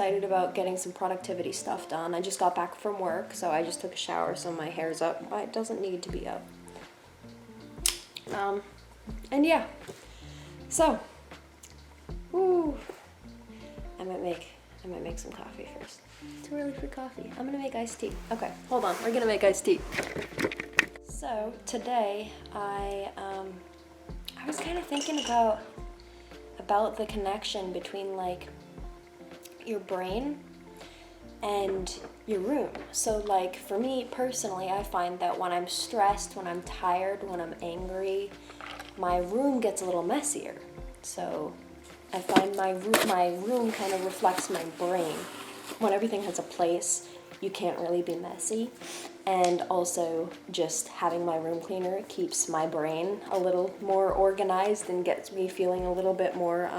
excited about getting some productivity stuff done. I just got back from work, so I just took a shower, so my hair's up. It doesn't need to be up. And yeah, so, woo. I might make some coffee first. Too early for coffee. I'm gonna make iced tea. Okay, hold on. We're gonna make iced tea. So today I was kind of thinking about the connection between like your brain and your room. So like for me personally, I find that when I'm stressed, when I'm tired, when I'm angry, my room gets a little messier. So I find my room kind of reflects my brain. When everything has a place, you can't really be messy. And also just having my room cleaner keeps my brain a little more organized and gets me feeling a little bit more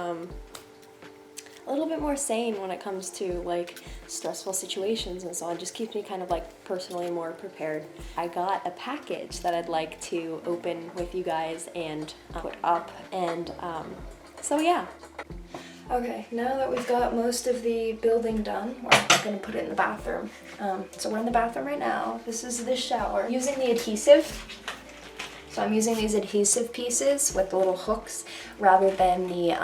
sane when it comes to like stressful situations and so on. Just keeps me kind of like personally more prepared. I got a package that I'd like to open with you guys and put up, and so yeah. Okay, now that we've got most of the building done, we're gonna put it in the bathroom. So we're in the bathroom right now. This is the shower. I'm using the adhesive. So I'm using these adhesive pieces with the little hooks rather than the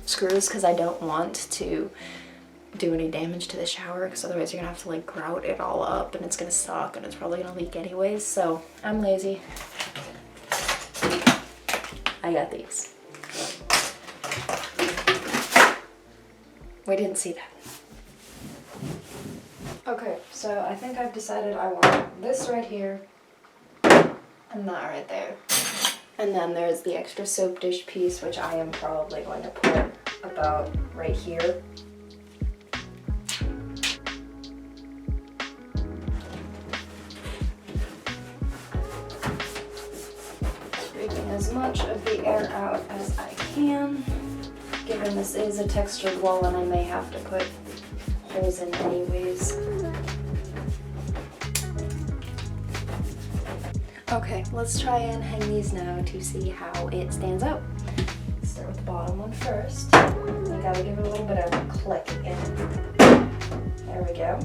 screws, because I don't want to do any damage to the shower, because otherwise you're gonna have to like grout it all up and it's gonna suck and it's probably gonna leak anyways. So I'm lazy. I got these. We didn't see that. Okay, so I think I've decided I want this right here and that right there. And then there's the extra soap dish piece, which I am probably going to put about right here. Scraping as much of the air out as I can. Given this is a textured wall and I may have to put holes in anyways. Okay, let's try and hang these now to see how it stands out. Start with the bottom one first. I gotta give it a little bit of a click again. There we go.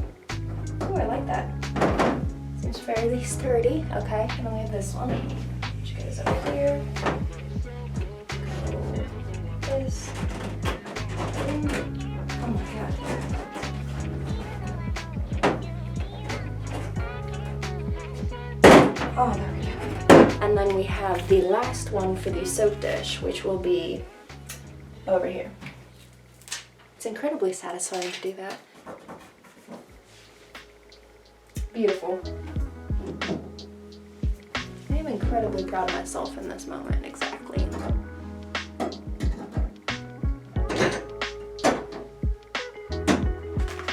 Ooh, I like that. Seems fairly sturdy. Okay, and then we have this one, which goes over here. This. Oh my god. Oh, there we go. And then we have the last one for the soap dish, which will be over here. It's incredibly satisfying to do that. Beautiful. I am incredibly proud of myself in this moment, exactly.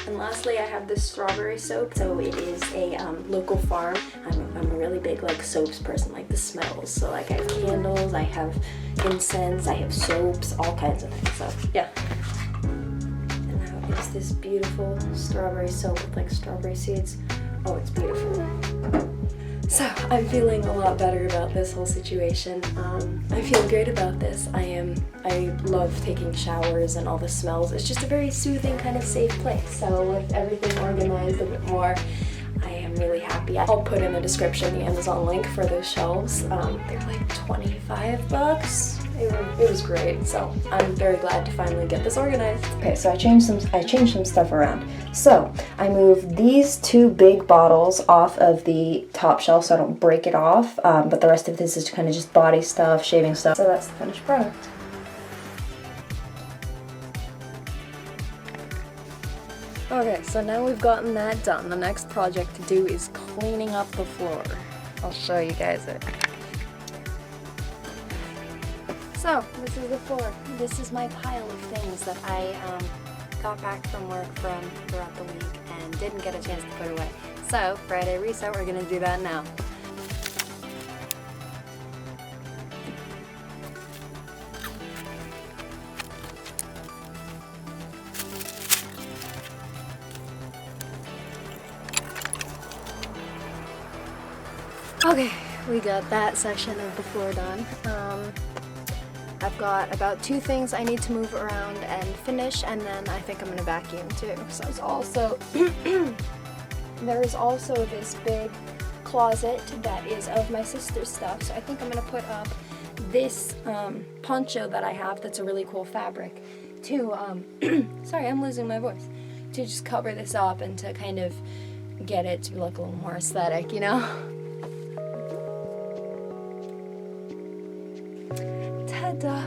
And lastly, I have this strawberry soap. So it is a local farm. I'm a really big like soaps person, like the smells. So like I have candles, I have incense, I have soaps, all kinds of things. So yeah. And now is this beautiful strawberry soap with like strawberry seeds. Oh, it's beautiful. So I'm feeling a lot better about this whole situation. I feel great about this. I love taking showers and all the smells. It's just a very soothing, kind of safe place. So with everything organized a bit more, I am really happy. I'll put in the description the Amazon link for those shelves. They're like 25 bucks. It was great, so I'm very glad to finally get this organized. Okay, so I changed some stuff around. So I moved these two big bottles off of the top shelf so I don't break it off, but the rest of this is kind of just body stuff, shaving stuff. So that's the finished product. Okay, so now we've gotten that done. The next project to do is cleaning up the floor. I'll show you guys it. So, this is the floor. This is my pile of things that I got back from work from throughout the week and didn't get a chance to put away. So, Friday reset, we're gonna do that now. Okay, we got that section of the floor done. I've got about 2 things I need to move around and finish, and then I think I'm gonna vacuum too. So there's also there is also this big closet that is of my sister's stuff. So I think I'm gonna put up this poncho that I have that's a really cool fabric to sorry, I'm losing my voice, to just cover this up and to kind of get it to look a little more aesthetic, you know? Ta-da!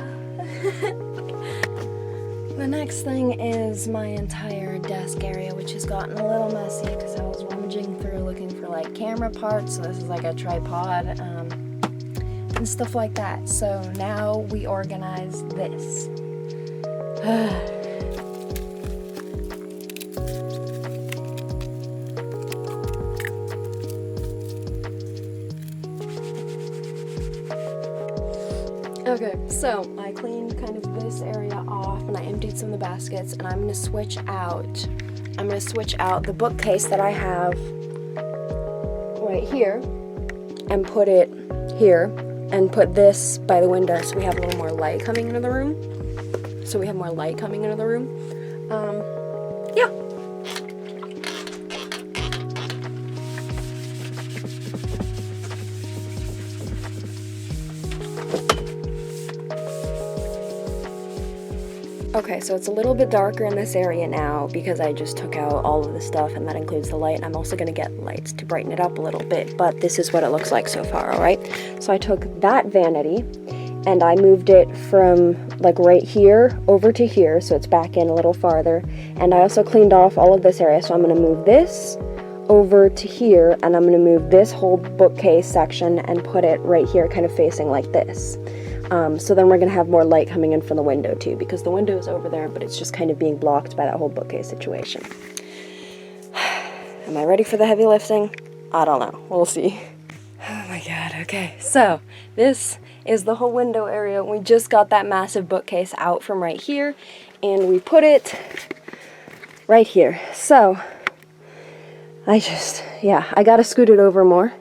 The next thing is my entire desk area, which has gotten a little messy because I was rummaging through looking for like camera parts. So this is like a tripod and stuff like that. So now we organize this. Okay, so I cleaned kind of this area off and I emptied some of the baskets, and I'm gonna switch out the bookcase that I have right here and put it here, and put this by the window so we have a little more light coming into the room. Yeah. Okay, so it's a little bit darker in this area now because I just took out all of the stuff, and that includes the light, and I'm also going to get lights to brighten it up a little bit, but this is what it looks like so far, alright? So I took that vanity and I moved it from like right here over to here, so it's back in a little farther, and I also cleaned off all of this area, so I'm going to move this over to here, and I'm going to move this whole bookcase section and put it right here kind of facing like this. So then we're going to have more light coming in from the window too, because the window is over there, but it's just kind of being blocked by that whole bookcase situation. Am I ready for the heavy lifting? I don't know. We'll see. Oh my god, okay. So this is the whole window area. We just got that massive bookcase out from right here, and we put it right here. So I gotta scoot it over more,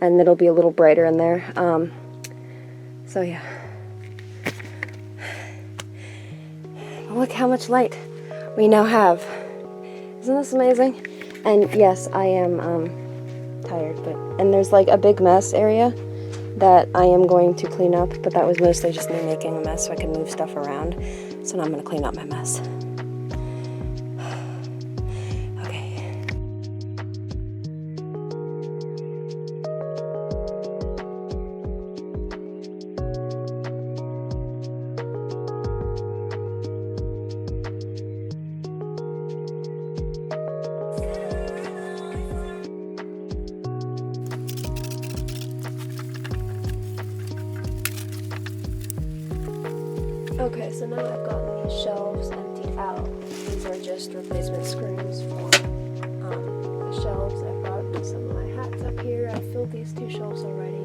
and it'll be a little brighter in there. So yeah. Look how much light we now have. Isn't this amazing? And yes, I am tired, and there's like a big mess area that I am going to clean up, but that was mostly just me making a mess so I can move stuff around. So now I'm gonna clean up my mess. Okay, so now I've gotten these shelves emptied out. These are just replacement screws for the shelves. I've got some of my hats up here. I filled these 2 shelves already,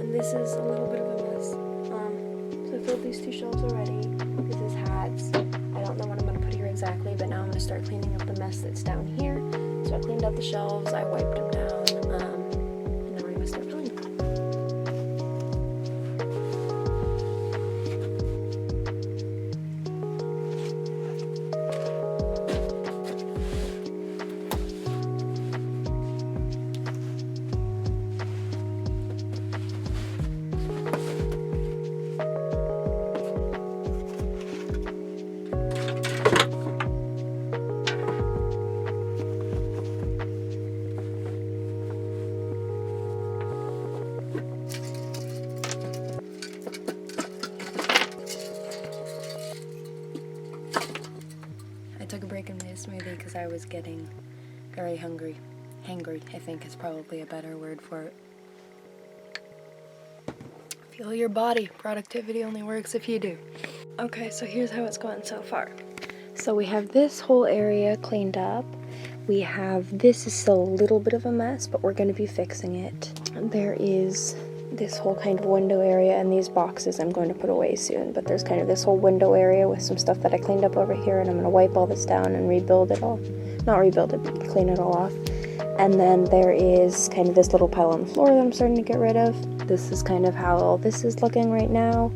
and this is a little bit of a mess. So I filled these 2 shelves already. This is hats. I don't know what I'm going to put here exactly, but now I'm going to start cleaning up the mess that's down here. So I cleaned up the shelves, I wiped them down, and now we're going to start filling them. Took a break and made a smoothie because I was getting very hungry. Hangry, I think, is probably a better word for it. Feel your body. Productivity only works if you do. Okay, so here's how it's gone so far. So we have this whole area cleaned up. We have, this is still a little bit of a mess, but we're going to be fixing it. There is this whole kind of window area, and these boxes I'm going to put away soon, but there's kind of this whole window area with some stuff that I cleaned up over here, and I'm going to wipe all this down and rebuild it all. Not rebuild it, but clean it all off. And then there is kind of this little pile on the floor that I'm starting to get rid of. This is kind of how all this is looking right now,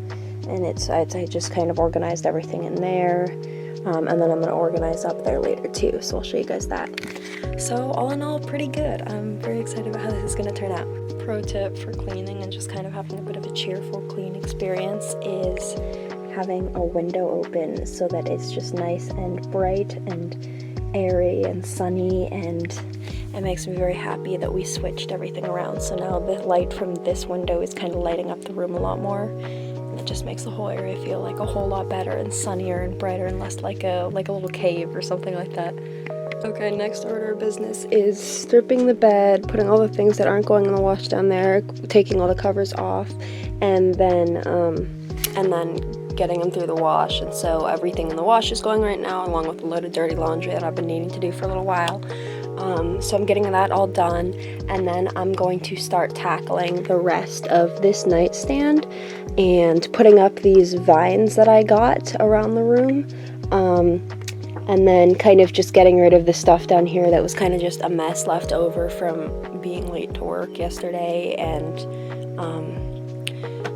and I just kind of organized everything in there, and then I'm going to organize up there later too, so I'll show you guys that. So all in all, pretty good. I'm very excited about how this is going to turn out. Pro tip for cleaning and just kind of having a bit of a cheerful clean experience is having a window open so that it's just nice and bright and airy and sunny, and it makes me very happy that we switched everything around. So now the light from this window is kind of lighting up the room a lot more, and it just makes the whole area feel like a whole lot better and sunnier and brighter and less like a little cave or something like that. Okay, next order of business is stripping the bed, putting all the things that aren't going in the wash down there, taking all the covers off, and then getting them through the wash. And so everything in the wash is going right now, along with a load of dirty laundry that I've been needing to do for a little while. So I'm getting that all done, and then I'm going to start tackling the rest of this nightstand and putting up these vines that I got around the room, and then kind of just getting rid of the stuff down here that was kind of just a mess left over from being late to work yesterday, and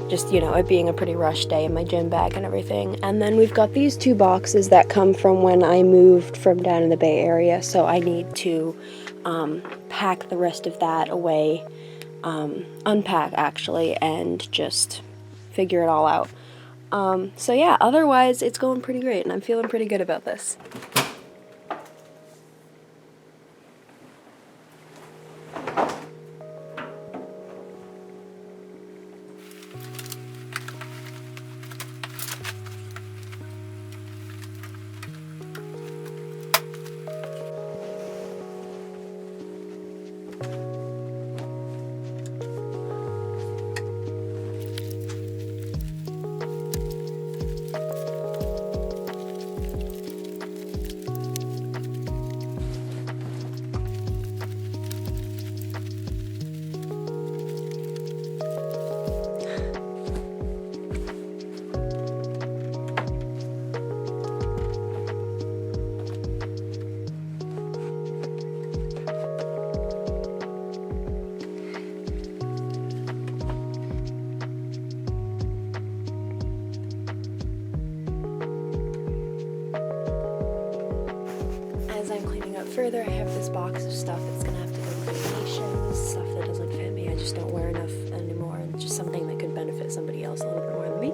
just, you know, it being a pretty rushed day in my gym bag and everything. And then we've got these 2 boxes that come from when I moved from down in the Bay Area, so I need to pack the rest of that away, unpack actually, and just figure it all out. So yeah, otherwise it's going pretty great and I'm feeling pretty good about this. As I'm cleaning up further, I have this box of stuff that's gonna have to go in rotation, stuff that doesn't fit me, I just don't wear enough anymore, and just something that could benefit somebody else a little bit more than me.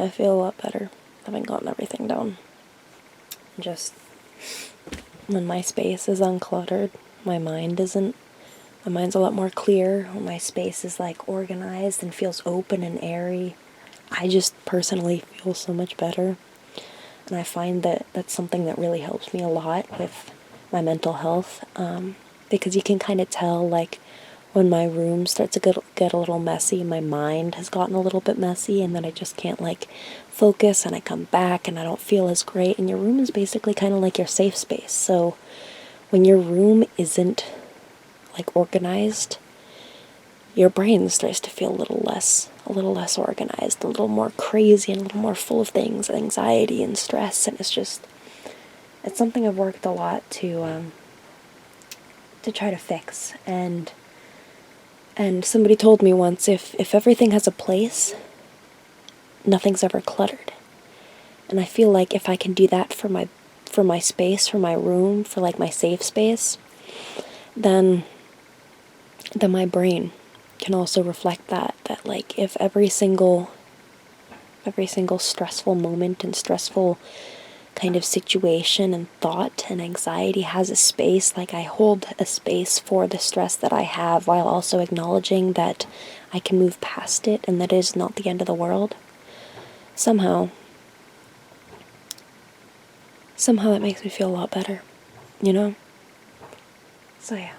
I feel a lot better having gotten everything down. Just when my space is uncluttered, my mind's a lot more clear. When my space is like organized and feels open and airy, I just personally feel so much better. And I find that that's something that really helps me a lot with my mental health, because you can kind of tell, like, when my room starts to get a little messy, my mind has gotten a little bit messy, and then I just can't, like, focus, and I come back, and I don't feel as great. And your room is basically kind of like your safe space. So when your room isn't, like, organized, your brain starts to feel a little less organized, a little more crazy, and a little more full of things, anxiety and stress. And it's something I've worked a lot to try to fix. And somebody told me once, if everything has a place, nothing's ever cluttered. And I feel like if I can do that for my space, for my room, for like my safe space, then my brain can also reflect that like if every single stressful moment and stressful kind of situation and thought and anxiety has a space, like I hold a space for the stress that I have while also acknowledging that I can move past it and that it is not the end of the world, somehow that makes me feel a lot better, you know? So yeah.